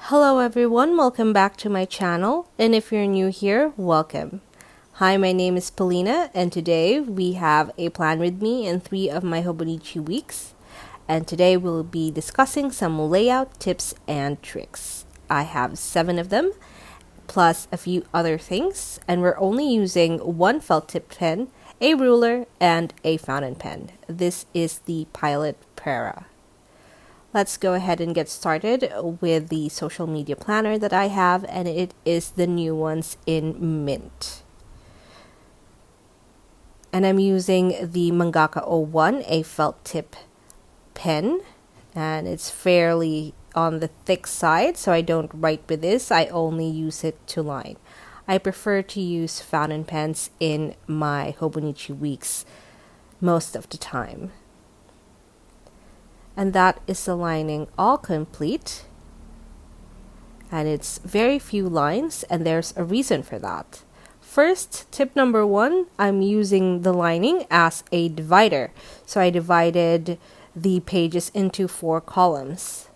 Hello everyone, welcome back to my channel, and if you're new here, welcome. Hi, my name is Filipina, and today we have a plan with me in 3 of my Hobonichi weeks, and today we'll be discussing some layout tips and tricks. I have 7 of them, plus a few other things, and we're only using one felt tip pen, a ruler, and a fountain pen. This is the Pilot Para. Let's go ahead and get started with the social media planner that I have, and it is the new ones in Mint. And I'm using the 𝔼𝕼𝕒𝕟𝕟𝕟𝕚, a felt tip pen, and it's fairly on the thick side, so I don't write with this. I only use it to line. I prefer to use fountain pens in my Hobonichi weeks most of the time. And that is the lining all complete, and it's very few lines, and there's a reason for that. First, tip number 1, I'm using the lining as a divider, so I divided the pages into 4 columns.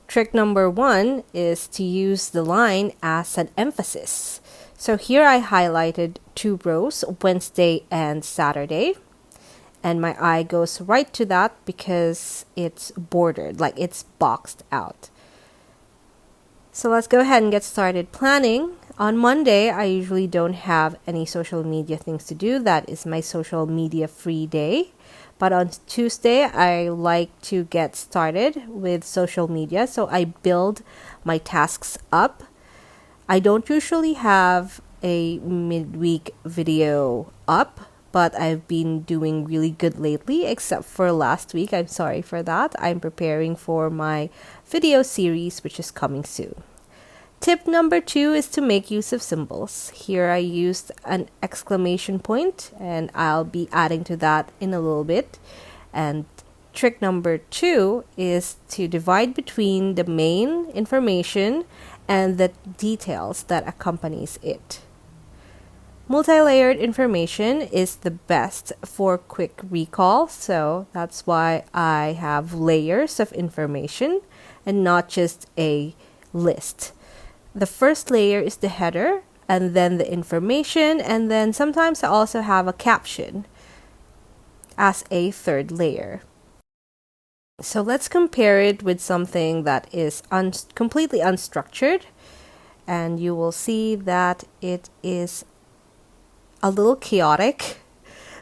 Trick number 1 is to use the line as an emphasis. So here I highlighted 2 rows, Wednesday and Saturday. And my eye goes right to that because it's bordered, like it's boxed out. So let's go ahead and get started planning. On Monday, I usually don't have any social media things to do. That is my social media free day. But on Tuesday, I like to get started with social media. So I build my tasks up. I don't usually have a midweek video up, but I've been doing really good lately, except for last week. I'm sorry for that. I'm preparing for my video series, which is coming soon. Tip number 2 is to make use of symbols. Here I used an exclamation point, and I'll be adding to that in a little bit. And trick number 2 is to divide between the main information and the details that accompanies it. Multi-layered information is the best for quick recall, so that's why I have layers of information and not just a list. The first layer is the header, and then the information, and then sometimes I also have a caption as a third layer. So let's compare it with something that is completely unstructured, and you will see that it is a little chaotic.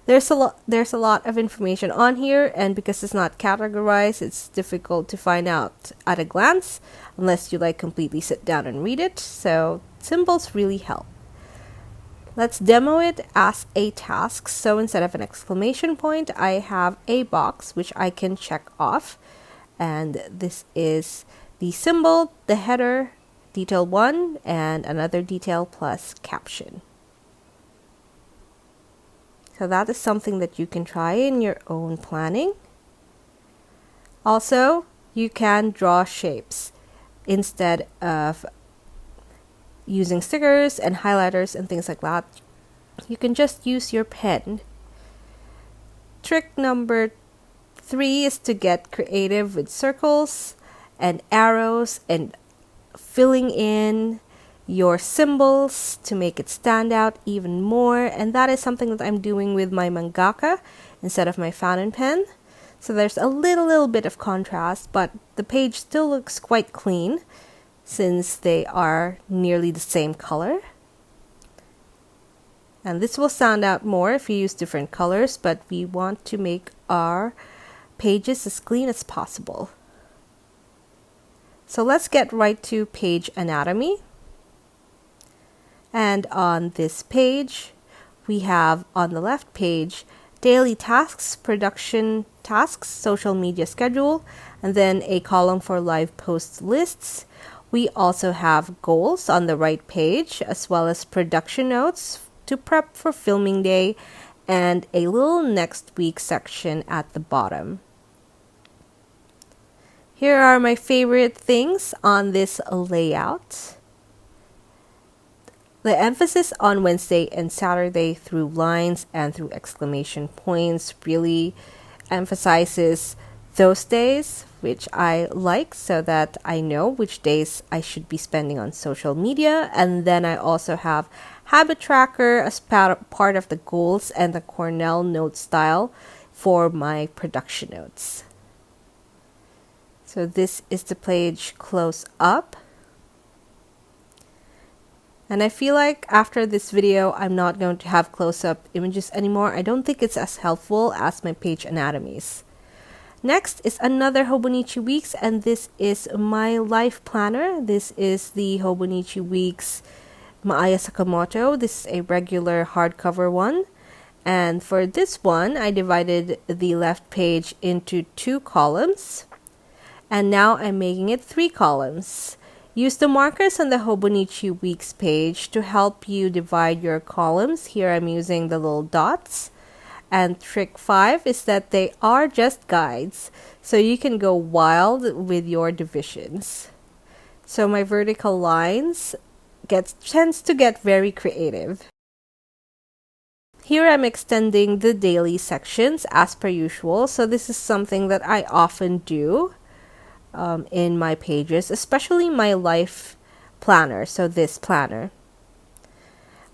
There's a lot of information on here, and because it's not categorized, it's difficult to find out at a glance unless you completely sit down and read it. So symbols really help. Let's demo it as a task. So instead of an exclamation point, I have a box which I can check off, and this is the symbol, the header, detail 1, and another detail plus caption. So that is something that you can try in your own planning. Also, you can draw shapes instead of using stickers and highlighters and things like that. You can just use your pen. Trick number 3 is to get creative with circles and arrows and filling in your symbols to make it stand out even more, and that is something that I'm doing with my mangaka instead of my fountain pen. So there's a little bit of contrast, but the page still looks quite clean since they are nearly the same color. And this will stand out more if you use different colors, but we want to make our pages as clean as possible. So let's get right to page anatomy. And on this page, we have on the left page, daily tasks, production tasks, social media schedule, and then a column for live post lists. We also have goals on the right page, as well as production notes to prep for filming day, and a little next week section at the bottom. Here are my favorite things on this layout. The emphasis on Wednesday and Saturday through lines and through exclamation points really emphasizes those days which I like so that I know which days I should be spending on social media. And then I also have habit tracker as part of the goals and the Cornell note style for my production notes. So this is the page close up. And I feel like after this video, I'm not going to have close-up images anymore. I don't think it's as helpful as my page anatomies. Next is another Hobonichi Weeks, and this is my life planner. This is the Hobonichi Weeks Maaya Sakamoto. This is a regular hardcover one. And for this one, I divided the left page into 2 columns. And now I'm making it 3 columns. Use the markers on the Hobonichi Weeks page to help you divide your columns. Here I'm using the little dots. And trick 5 is that they are just guides, so you can go wild with your divisions. So my vertical lines tends to get very creative. Here I'm extending the daily sections as per usual. So this is something that I often do in my pages, especially my life planner, so this planner.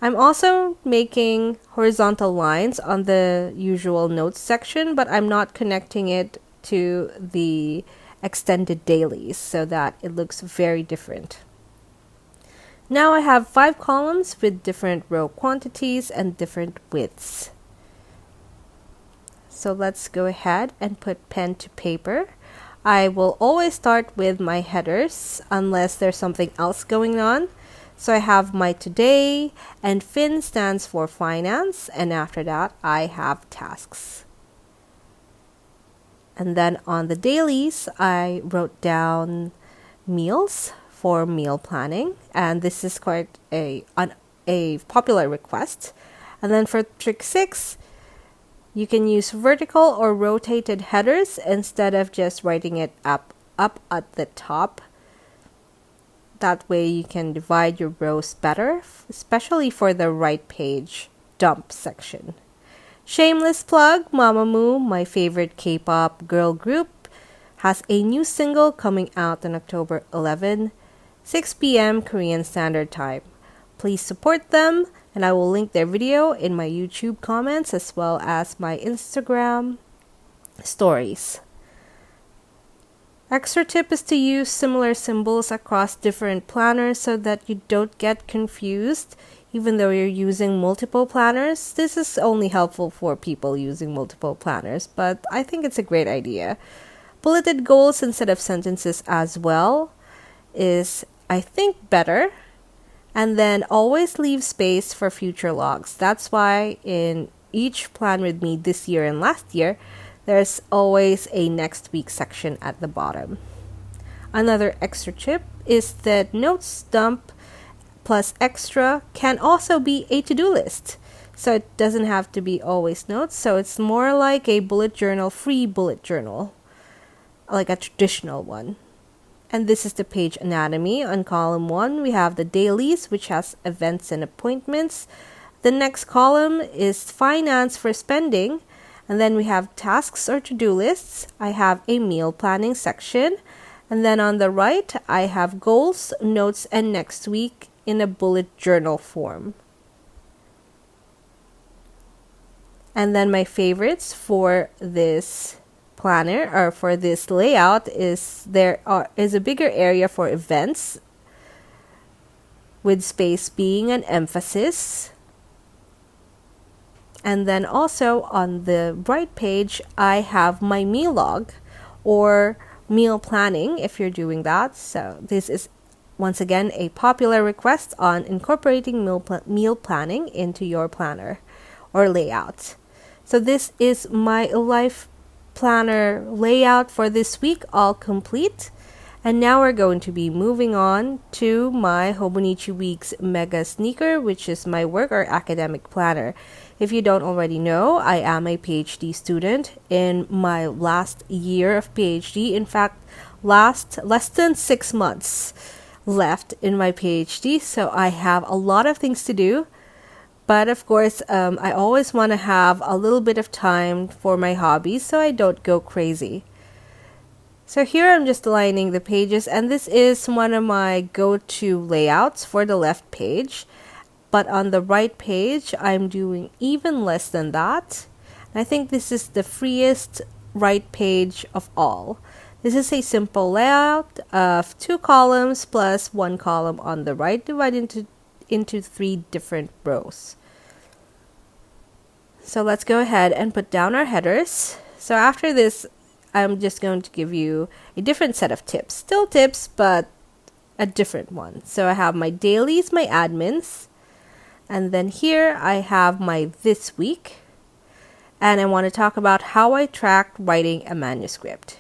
I'm also making horizontal lines on the usual notes section, but I'm not connecting it to the extended dailies so that it looks very different. Now I have 5 columns with different row quantities and different widths. So let's go ahead and put pen to paper. I will always start with my headers unless there's something else going on. So I have my today, and fin stands for finance, and after that I have tasks. And then on the dailies, I wrote down meals for meal planning, and this is quite a popular request. And then for trick 6, you can use vertical or rotated headers instead of just writing it up at the top. That way you can divide your rows better, especially for the right page dump section. Shameless plug, Mamamoo, my favorite K-pop girl group, has a new single coming out on October 11, 6 p.m. Korean Standard Time. Please support them, and I will link their video in my YouTube comments as well as my Instagram stories. Extra tip is to use similar symbols across different planners so that you don't get confused even though you're using multiple planners. This is only helpful for people using multiple planners, but I think it's a great idea. Bulleted goals instead of sentences as well is, I think, better. And then always leave space for future logs. That's why in each plan with me this year and last year, there's always a next week section at the bottom. Another extra tip is that notes dump plus extra can also be a to-do list. So it doesn't have to be always notes. So it's more like a bullet journal, free bullet journal, like a traditional one. And this is the page anatomy. On column 1, we have the dailies, which has events and appointments. The next column is finance for spending. And then we have tasks or to-do lists. I have a meal planning section. And then on the right, I have goals, notes, and next week in a bullet journal form. And then my favorites for this planner or for this layout is is a bigger area for events, with space being an emphasis. And then also on the right page, I have my meal log or meal planning if you're doing that. So this is once again a popular request on incorporating meal planning into your planner or layout. So this is my life planner layout for this week, all complete. And now we're going to be moving on to my Hobonichi Weeks Mega Sneaker, which is my work or academic planner. If you don't already know, I am a PhD student in my last year of PhD. In fact, less than 6 months left in my PhD, so I have a lot of things to do. But of course, I always want to have a little bit of time for my hobbies so I don't go crazy. So here I'm just aligning the pages, and this is one of my go-to layouts for the left page. But on the right page, I'm doing even less than that. And I think this is the freest right page of all. This is a simple layout of 2 columns plus 1 column on the right, divided into 3 different rows. So let's go ahead and put down our headers. So after this, I'm just going to give you a different set of tips. Still tips, but a different one. So I have my dailies, my admins, and then here I have my this week. And I want to talk about how I tracked writing a manuscript.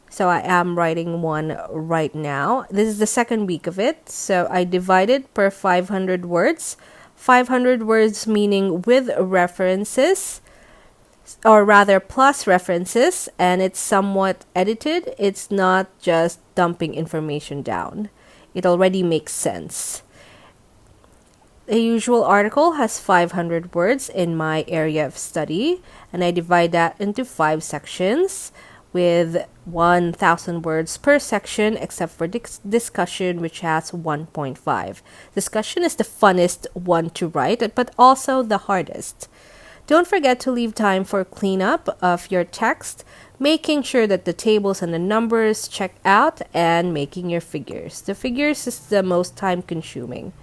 So I am writing one right now. This is the second week of it. So I divided per 500 words. 500 words meaning with references, or rather plus references, and it's somewhat edited. It's not just dumping information down. It already makes sense. A usual article has 500 words in my area of study, and I divide that into 5 sections with 1,000 words per section, except for discussion, which has 1.5. Discussion is the funnest one to write, but also the hardest. Don't forget to leave time for cleanup of your text, making sure that the tables and the numbers check out, and making your figures. The figures is the most time consuming.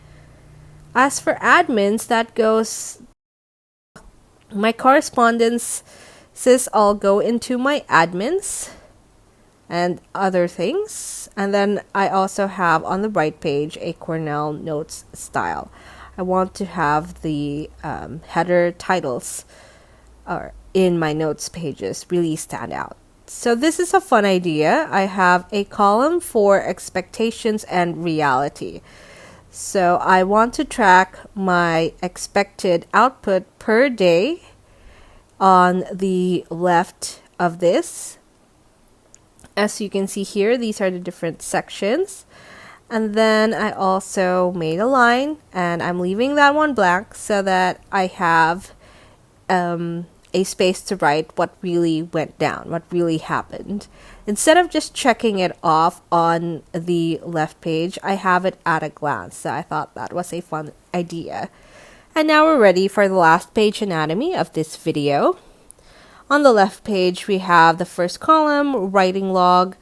As for admins, that goes my correspondences all go into my admins and other things. And then I also have on the right page a Cornell notes style. I want to have the header titles in my notes pages really stand out. So this is a fun idea. I have a column for expectations and reality. So I want to track my expected output per day on the left of this. As you can see here, these are the different sections. And then I also made a line, and I'm leaving that one blank so that I have a space to write what really went down, what really happened. Instead of just checking it off on the left page, I have it at a glance. So I thought that was a fun idea. And now we're ready for the last page anatomy of this video. On the left page, we have the first column, writing log.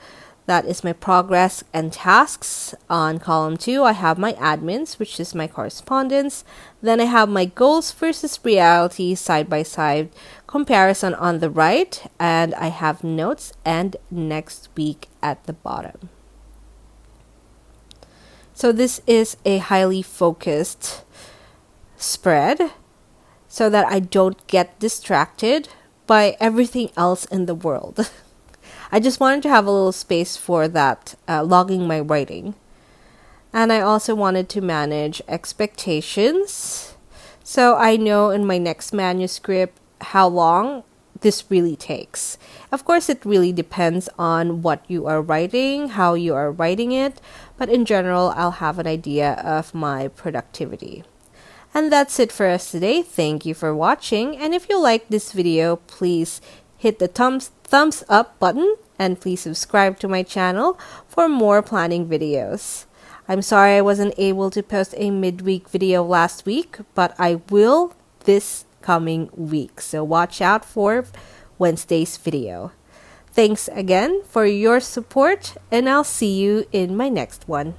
That is my progress and tasks. On column 2, I have my admins, which is my correspondence. Then I have my goals versus reality side-by-side comparison on the right. And I have notes and next week at the bottom. So this is a highly focused spread so that I don't get distracted by everything else in the world. I just wanted to have a little space for that, logging my writing. And I also wanted to manage expectations. So I know in my next manuscript how long this really takes. Of course, it really depends on what you are writing, how you are writing it. But in general, I'll have an idea of my productivity. And that's it for us today. Thank you for watching. And if you like this video, please hit the thumbs up button, and please subscribe to my channel for more planning videos. I'm sorry I wasn't able to post a midweek video last week, but I will this coming week. So watch out for Wednesday's video. Thanks again for your support, and I'll see you in my next one.